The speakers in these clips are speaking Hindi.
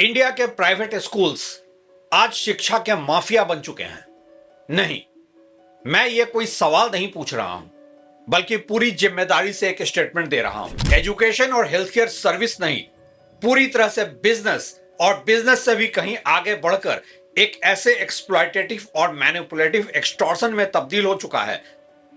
इंडिया के प्राइवेट स्कूल्स आज शिक्षा के माफिया बन चुके हैं। नहीं, मैं ये कोई सवाल नहीं पूछ रहा हूं, बल्कि पूरी जिम्मेदारी से एक स्टेटमेंट दे रहा हूं। एजुकेशन और हेल्थ केयर सर्विस नहीं, पूरी तरह से बिजनेस और बिजनेस से भी कहीं आगे बढ़कर एक ऐसे एक्सप्लॉयटेटिव और मैनिपुलेटिव एक्सटॉर्शन में तब्दील हो चुका है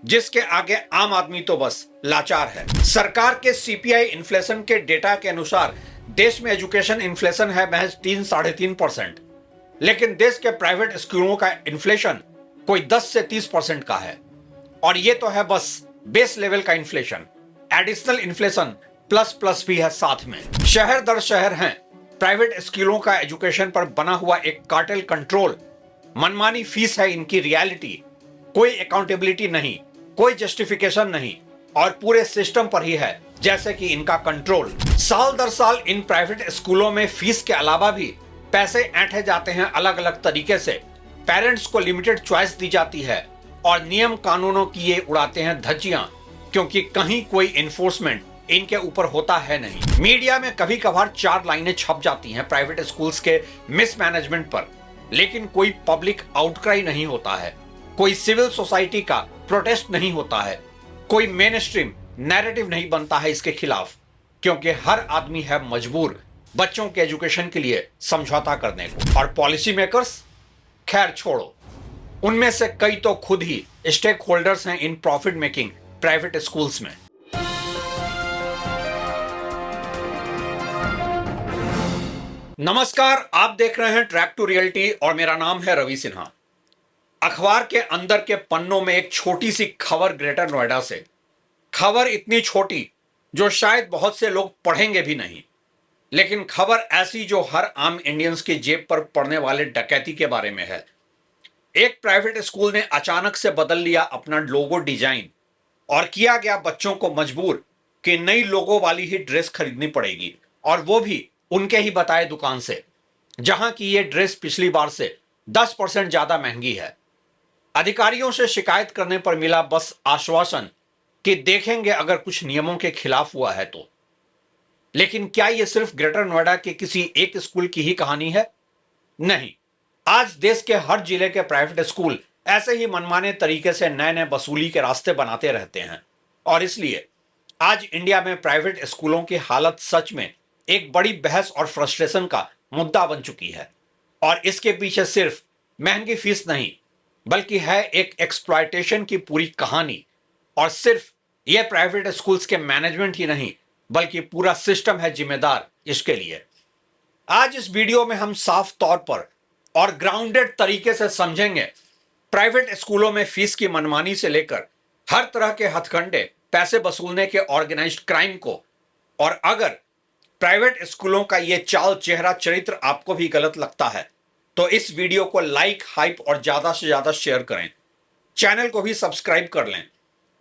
जिसके आगे आम आदमी तो बस लाचार है। सरकार के सीपीआई इन्फ्लेशन के डेटा के अनुसार देश में एजुकेशन इन्फ्लेशन है महज 3-3.5%, लेकिन देश के प्राइवेट स्कूलों का इन्फ्लेशन कोई 10 से 30% का है। और ये तो है बस बेस लेवल का inflation, additional inflation plus plus भी है साथ में। शहर दर शहर हैं प्राइवेट स्कूलों का एजुकेशन पर बना हुआ एक कार्टेल कंट्रोल। मनमानी फीस है इनकी रियलिटी, कोई अकाउंटेबिलिटी नहीं, कोई जस्टिफिकेशन नहीं, और पूरे सिस्टम पर ही है जैसे कि इनका कंट्रोल। साल दर साल इन प्राइवेट स्कूलों में फीस के अलावा भी पैसे ऐंठे जाते हैं अलग अलग तरीके से। पेरेंट्स को लिमिटेड चॉइस दी जाती है और नियम कानूनों की ये उड़ाते हैं धज्जियां, क्योंकि कहीं कोई इन्फोर्समेंट इनके ऊपर होता है नहीं। मीडिया में कभी कभार 4 लाइनें छप जाती हैं प्राइवेट स्कूल्स के मिसमैनेजमेंट पर, लेकिन कोई पब्लिक आउटक्राई नहीं होता है, कोई सिविल सोसाइटी का प्रोटेस्ट नहीं होता है, कोई मेन स्ट्रीम नैरेटिव नहीं बनता है इसके खिलाफ, क्योंकि हर आदमी है मजबूर बच्चों के एजुकेशन के लिए समझौता करने को। और पॉलिसी मेकर्स, खैर छोड़ो, उनमें से कई तो खुद ही स्टेक होल्डर्स हैं in profit making private schools में। नमस्कार, आप देख रहे हैं ट्रैक टू रियलिटी और मेरा नाम है रवि सिन्हा। अखबार के अंदर के पन्नों में एक छोटी सी खबर ग्रेटर नोएडा से, खबर इतनी छोटी जो शायद बहुत से लोग पढ़ेंगे भी नहीं, लेकिन खबर ऐसी जो हर आम इंडियंस की जेब पर पड़ने वाले डकैती के बारे में है। एक प्राइवेट स्कूल ने अचानक से बदल लिया अपना लोगो डिजाइन और किया गया बच्चों को मजबूर कि नई लोगो वाली ही ड्रेस खरीदनी पड़ेगी, और वो भी उनके ही बताए दुकान से, जहां की ये ड्रेस पिछली बार से 10% ज्यादा महंगी है। अधिकारियों से शिकायत करने पर मिला बस आश्वासन कि देखेंगे अगर कुछ नियमों के खिलाफ हुआ है तो। लेकिन क्या यह सिर्फ ग्रेटर नोएडा के किसी एक स्कूल की ही कहानी है? नहीं, आज देश के हर जिले के प्राइवेट स्कूल ऐसे ही मनमाने तरीके से नए नए वसूली के रास्ते बनाते रहते हैं, और इसलिए आज इंडिया में प्राइवेट स्कूलों की हालत सच में एक बड़ी बहस और फ्रस्ट्रेशन का मुद्दा बन चुकी है। और इसके पीछे सिर्फ महंगी फीस नहीं, बल्कि है एक एक्सप्लॉयटेशन की पूरी कहानी। और सिर्फ यह प्राइवेट स्कूल्स के मैनेजमेंट ही नहीं, बल्कि पूरा सिस्टम है जिम्मेदार इसके लिए। आज इस वीडियो में हम साफ तौर पर और ग्राउंडेड तरीके से समझेंगे प्राइवेट स्कूलों में फीस की मनमानी से लेकर हर तरह के हथकंडे, पैसे वसूलने के ऑर्गेनाइज्ड क्राइम को। और अगर प्राइवेट स्कूलों का यह चाल, चेहरा, चरित्र आपको भी गलत लगता है तो इस वीडियो को लाइक, हाइप और ज्यादा से ज्यादा शेयर करें। चैनल को भी सब्सक्राइब कर लें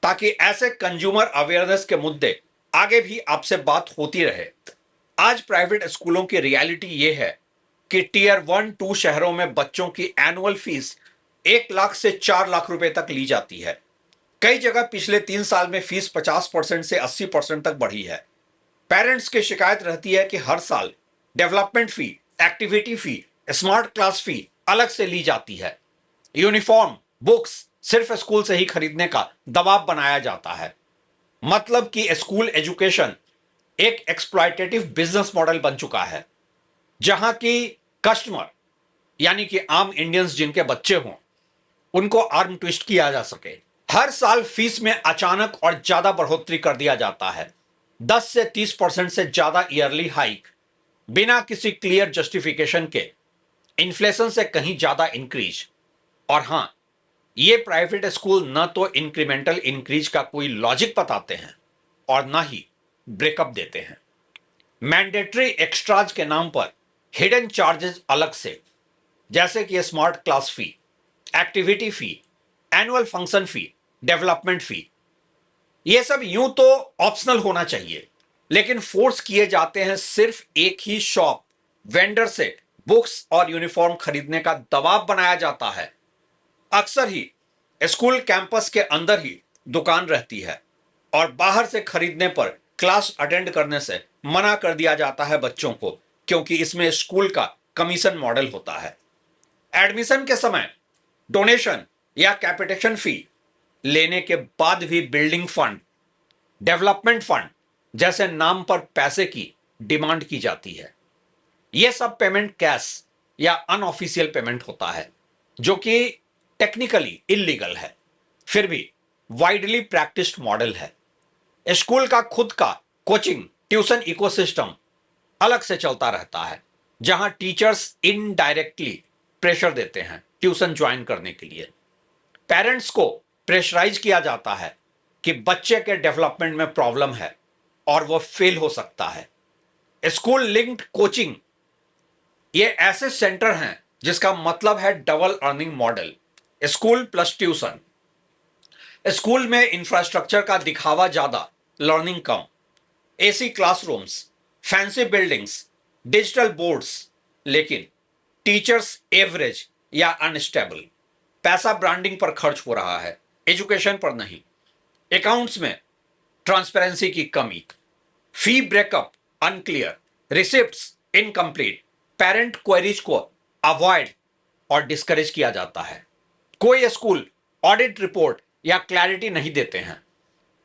ताकि ऐसे कंज्यूमर अवेयरनेस के मुद्दे आगे भी आपसे बात होती रहे। आज प्राइवेट स्कूलों की रियलिटी यह है कि टीयर 1-2 शहरों में बच्चों की एनुअल फीस 1 लाख से 4 लाख रुपए तक ली जाती है। कई जगह पिछले 3 साल में फीस 50% से 80% तक बढ़ी है। पेरेंट्स की शिकायत रहती है कि हर साल डेवलपमेंट फी, एक्टिविटी फी, स्मार्ट क्लास फी अलग से ली जाती है। यूनिफॉर्म, बुक्स सिर्फ स्कूल से ही खरीदने का दबाव बनाया जाता है। मतलब कि स्कूल एजुकेशन एक एक्सप्लॉयटेटिव बिजनेस मॉडल बन चुका है, जहां की कस्टमर यानी कि आम इंडियंस जिनके बच्चे हों, उनको आर्म ट्विस्ट किया जा सके। हर साल फीस में अचानक और ज्यादा बढ़ोतरी कर दिया जाता है, 10 से 30% से ज्यादा ईयरली हाइक, बिना किसी क्लियर जस्टिफिकेशन के, इन्फ्लेशन से कहीं ज्यादा इंक्रीज। और हां, ये प्राइवेट स्कूल न तो इंक्रीमेंटल इंक्रीज का कोई लॉजिक बताते हैं और ना ही ब्रेकअप देते हैं। मैंडेटरी एक्स्ट्राज के नाम पर हिडन चार्जेस अलग से, जैसे कि स्मार्ट क्लास फी, एक्टिविटी फी, एनुअल फंक्शन फी, डेवलपमेंट फी, ये सब यूं तो ऑप्शनल होना चाहिए, लेकिन फोर्स किए जाते हैं सिर्फ एक ही शॉप, वेंडर से बुक्स और यूनिफॉर्म खरीदने का दबाव बनाया जाता है। अक्सर ही स्कूल कैंपस के अंदर ही दुकान रहती है और बाहर से खरीदने पर क्लास अटेंड करने से मना कर दिया जाता है बच्चों को, क्योंकि इसमें स्कूल का कमीशन मॉडल होता है। एडमिशन के समय डोनेशन या कैपिटेशन फी लेने के बाद भी बिल्डिंग फंड, डेवलपमेंट फंड जैसे नाम पर पैसे की डिमांड की जाती है। यह सब पेमेंट कैश या अनऑफिशियल पेमेंट होता है, जो कि टेक्निकली इलीगल है, फिर भी वाइडली प्रैक्टिस्ड मॉडल है। स्कूल का खुद का कोचिंग ट्यूशन इकोसिस्टम अलग से चलता रहता है, जहां टीचर्स इनडायरेक्टली प्रेशर देते हैं ट्यूशन ज्वाइन करने के लिए। पेरेंट्स को प्रेशराइज किया जाता है कि बच्चे के डेवलपमेंट में प्रॉब्लम है और वो फेल हो सकता है। स्कूल लिंक्ड कोचिंग ये ऐसे सेंटर हैं जिसका मतलब है double earning model, school plus tuition. School में इंफ्रास्ट्रक्चर का दिखावा ज्यादा, लर्निंग कम। AC classrooms, fancy buildings, digital boards, लेकिन टीचर्स एवरेज या अनस्टेबल। पैसा ब्रांडिंग पर खर्च हो रहा है, एजुकेशन पर नहीं। अकाउंट्स में ट्रांसपेरेंसी की कमी, fee breakup unclear, receipts incomplete, parent queries को अवॉइड और डिस्करेज किया जाता है। कोई स्कूल ऑडिट रिपोर्ट या क्लैरिटी नहीं देते हैं।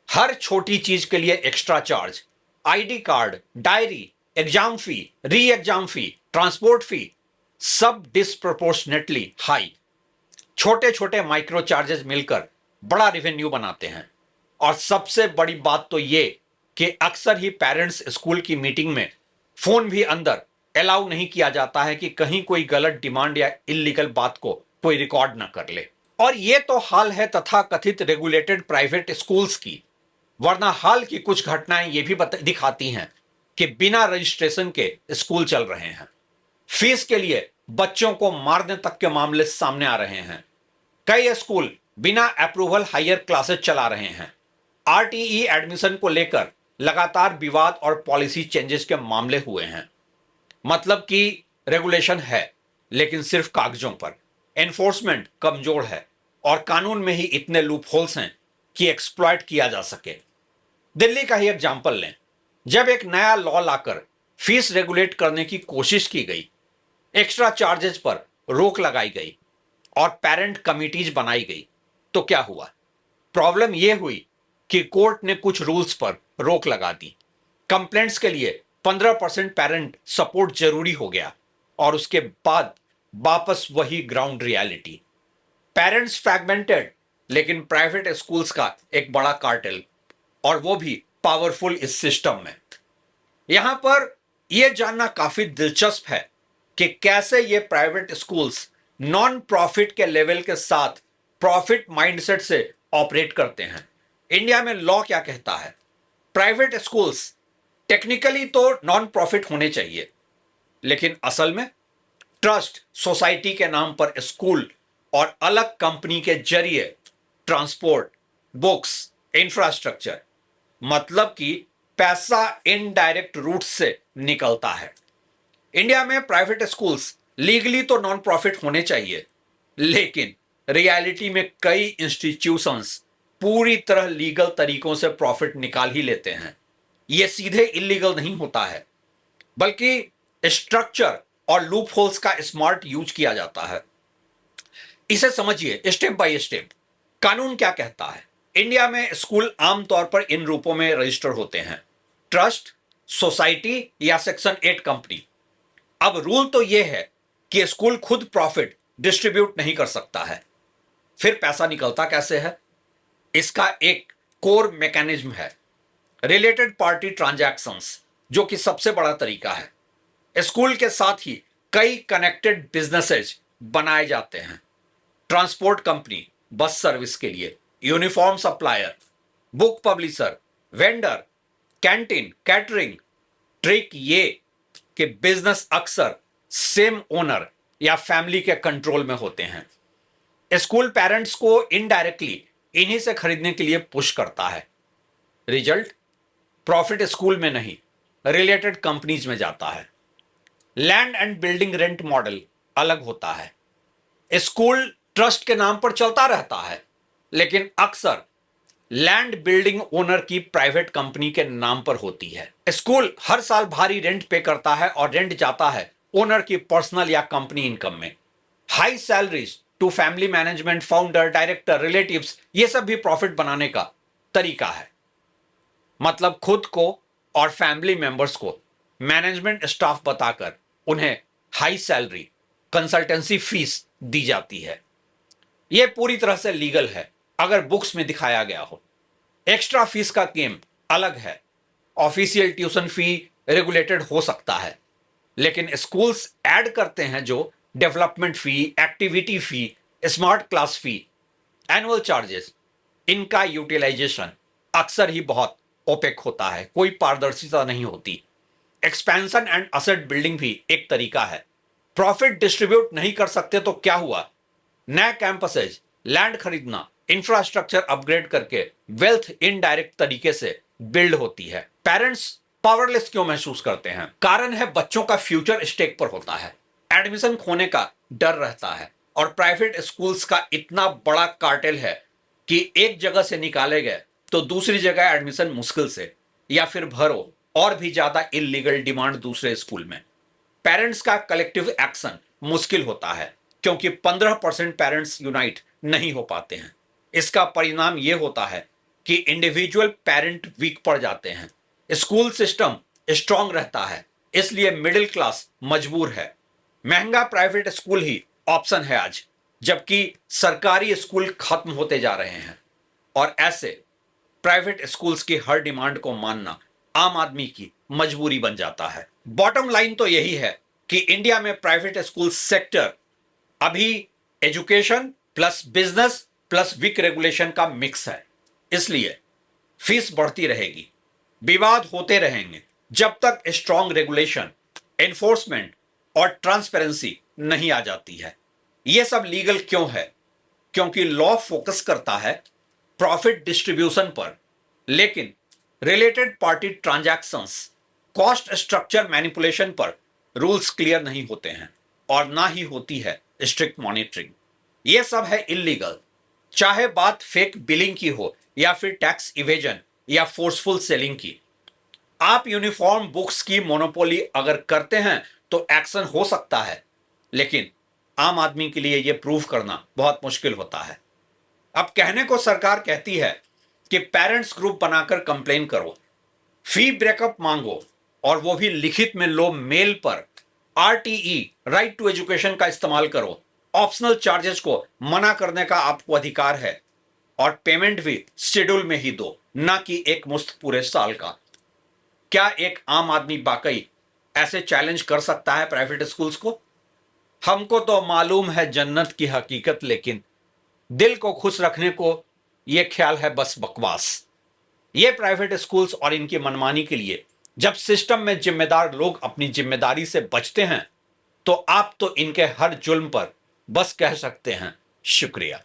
हर छोटी चीज के लिए extra charge, ID card, diary, exam fee, re exam फी, ट्रांसपोर्ट फी, सब डिस्प्रोपोर्शनेटली हाई। छोटे छोटे माइक्रो चार्जेस मिलकर बड़ा रेवेन्यू बनाते हैं। और सबसे बड़ी बात तो ये कि अक्सर ही पेरेंट्स स्कूल की मीटिंग में फोन भी अंदर अलाउ नहीं किया जाता है कि कहीं कोई गलत डिमांड या इलीगल बात को कोई रिकॉर्ड ना कर ले। और ये तो हाल है तथा कथित रेगुलेटेड प्राइवेट स्कूल्स की, वरना हाल की कुछ घटनाएं ये भी दिखाती हैं कि बिना रजिस्ट्रेशन के स्कूल चल रहे हैं। फीस के लिए बच्चों को मारने तक के मामले सामने आ रहे हैं। कई स्कूल बिना अप्रूवल हायर क्लासेस चला रहे हैं। आरटीई एडमिशन को लेकर लगातार विवाद और पॉलिसी चेंजेस के मामले हुए हैं। मतलब कि रेगुलेशन है लेकिन सिर्फ कागजों पर, एनफोर्समेंट कमजोर है और कानून में ही इतने लूप होल्स हैं कि एक्सप्लॉइट किया जा सके। दिल्ली का ही एग्जाम्पल लें। जब एक नया लॉ लाकर फीस रेगुलेट करने की कोशिश की गई, एक्स्ट्रा चार्जेस पर रोक लगाई गई और पेरेंट कमिटीज बनाई गई, तो क्या हुआ? प्रॉब्लम यह हुई कि कोर्ट ने कुछ रूल्स पर रोक लगा दी। कंप्लेंट्स के लिए 15% पेरेंट सपोर्ट जरूरी हो गया और उसके बाद वापस वही ग्राउंड रियलिटी। पेरेंट्स फ्रैगमेंटेड, लेकिन प्राइवेट स्कूल्स का एक बड़ा कार्टेल, और वो भी पावरफुल इस सिस्टम में। यहां पर यह जानना काफी दिलचस्प है कि कैसे ये प्राइवेट स्कूल्स नॉन प्रॉफिट के लेवल के साथ प्रॉफिट माइंडसेट से ऑपरेट करते हैं। इंडिया में लॉ क्या कहता है? प्राइवेट स्कूल्स टेक्निकली तो नॉन प्रॉफिट होने चाहिए, लेकिन असल में ट्रस्ट सोसाइटी के नाम पर स्कूल और अलग कंपनी के जरिए ट्रांसपोर्ट, बुक्स, इंफ्रास्ट्रक्चर, मतलब कि पैसा इनडायरेक्ट रूट से निकलता है। इंडिया में प्राइवेट स्कूल्स लीगली तो नॉन प्रॉफिट होने चाहिए, लेकिन रियलिटी में कई इंस्टीट्यूशंस पूरी तरह लीगल तरीकों से प्रॉफिट निकाल ही लेते हैं। यह सीधे इलीगल नहीं होता है, बल्कि स्ट्रक्चर और लूप होल्स का स्मार्ट यूज किया जाता है। इसे समझिए स्टेप बाय स्टेप। कानून क्या कहता है? इंडिया में स्कूल आमतौर पर इन रूपों में रजिस्टर होते हैं: ट्रस्ट, सोसाइटी या सेक्शन 8 कंपनी। अब रूल तो यह है कि स्कूल खुद प्रॉफिट डिस्ट्रीब्यूट नहीं कर सकता है। फिर पैसा निकलता कैसे है? इसका एक कोर मैकेनिज्म है, रिलेटेड पार्टी ट्रांजैक्शंस, जो कि सबसे बड़ा तरीका है। स्कूल के साथ ही कई कनेक्टेड बिजनेसेस बनाए जाते हैं। ट्रांसपोर्ट कंपनी बस सर्विस के लिए, uniform supplier, book publisher, vendor, canteen, catering. Trick ये कि बिजनेस अक्सर सेम ओनर या फैमिली के कंट्रोल में होते हैं। स्कूल पेरेंट्स को इनडायरेक्टली इन्हीं से खरीदने के लिए पुश करता है। रिजल्ट, प्रॉफिट स्कूल में नहीं, रिलेटेड कंपनीज में जाता है। Land and building rent model अलग होता है। स्कूल ट्रस्ट के नाम पर चलता रहता है, लेकिन अक्सर लैंड बिल्डिंग ओनर की प्राइवेट कंपनी के नाम पर होती है। स्कूल हर साल भारी रेंट पे करता है और रेंट जाता है ओनर की पर्सनल या कंपनी इनकम में। High salaries to family management, founder, director, relatives, ये सब भी प्रॉफिट बनाने का तरीका है। मतलब खुद को और फैमिली मेंबर्स को मैनेजमेंट स्टाफ बताकर उन्हें हाई सैलरी, कंसल्टेंसी फीस दी जाती है। यह पूरी तरह से लीगल है अगर बुक्स में दिखाया गया हो। एक्स्ट्रा फीस का गेम अलग है। ऑफिशियल ट्यूशन फी रेगुलेटेड हो सकता है, लेकिन स्कूल्स ऐड करते हैं जो डेवलपमेंट फी, एक्टिविटी फी, स्मार्ट क्लास फी, एनुअल चार्जेस, इनका यूटिलाइजेशन अक्सर ही बहुत ओपेक होता है, कोई पारदर्शिता नहीं होती। एक्सपेंशन एंड असेट बिल्डिंग भी एक तरीका है। प्रॉफिट डिस्ट्रीब्यूट नहीं कर सकते तो क्या हुआ? नए कैंपसेज, लैंड खरीदना, इंफ्रास्ट्रक्चर अपग्रेड करके वेल्थ इनडायरेक्ट तरीके से बिल्ड होती है। पेरेंट्स पावरलेस क्यों महसूस करते हैं? कारण है बच्चों का फ्यूचर स्टेक पर होता है, एडमिशन खोने का डर रहता है, और प्राइवेट स्कूल्स का इतना बड़ा कार्टेल है कि एक जगह से निकाले गए तो दूसरी जगह एडमिशन मुश्किल से, या फिर भरो और भी ज्यादा इलीगल डिमांड दूसरे स्कूल में। पेरेंट्स का कलेक्टिव एक्शन मुश्किल होता है क्योंकि 15% पेरेंट्स यूनाइट नहीं हो पाते हैं। इसका परिणाम यह होता है कि इंडिविजुअल पेरेंट वीक पड़ जाते हैं। स्कूल सिस्टम स्ट्रांग रहता है, इसलिए मिडिल क्लास मजबूर है। महंगा प्राइवेट स्कूल ही ऑप्शन है आज, जबकि सरकारी स्कूल खत्म होते जा रहे हैं, और ऐसे प्राइवेट स्कूल्स की हर डिमांड को मानना आम आदमी की मजबूरी बन जाता है। बॉटम लाइन तो यही है कि इंडिया में प्राइवेट स्कूल सेक्टर अभी education plus business plus week regulation का मिक्स है। इसलिए फीस बढ़ती रहेगी, विवाद होते रहेंगे, जब तक स्ट्रांग रेगुलेशन, एनफोर्समेंट और ट्रांसपेरेंसी नहीं आ जाती है। यह सब लीगल क्यों है? क्योंकि लॉ फोकस करता है प्रॉफिट डिस्ट्रीब्यूशन पर, लेकिन related party transactions, cost structure manipulation पर रूल्स क्लियर नहीं होते हैं, और ना ही होती है स्ट्रिक्ट मॉनिटरिंग। यह सब है इलीगल, चाहे बात फेक बिलिंग की हो या फिर टैक्स इवेजन या फोर्सफुल सेलिंग की। आप यूनिफॉर्म बुक्स की मोनोपोली अगर करते हैं तो एक्शन हो सकता है, लेकिन आम आदमी के लिए यह प्रूव करना बहुत मुश्किल होता है। अब कहने को सरकार कहती है कि पेरेंट्स ग्रुप बनाकर कंप्लेन करो, फी ब्रेकअप मांगो, और वो भी लिखित में लो, मेल पर। आरटीई, राइट टू एजुकेशन का इस्तेमाल करो। ऑप्शनल चार्जेस को मना करने का आपको अधिकार है, और पेमेंट भी शेड्यूल में ही दो, ना कि एक मुश्त पूरे साल का। क्या एक आम आदमी वाकई ऐसे चैलेंज कर सकता है प्राइवेट स्कूल्स को? हमको तो मालूम है जन्नत की हकीकत, लेकिन दिल को खुश रखने को यह ख्याल है बस बकवास। ये प्राइवेट स्कूल्स और इनकी मनमानी के लिए जब सिस्टम में जिम्मेदार लोग अपनी जिम्मेदारी से बचते हैं, तो आप तो इनके हर जुल्म पर बस कह सकते हैं शुक्रिया।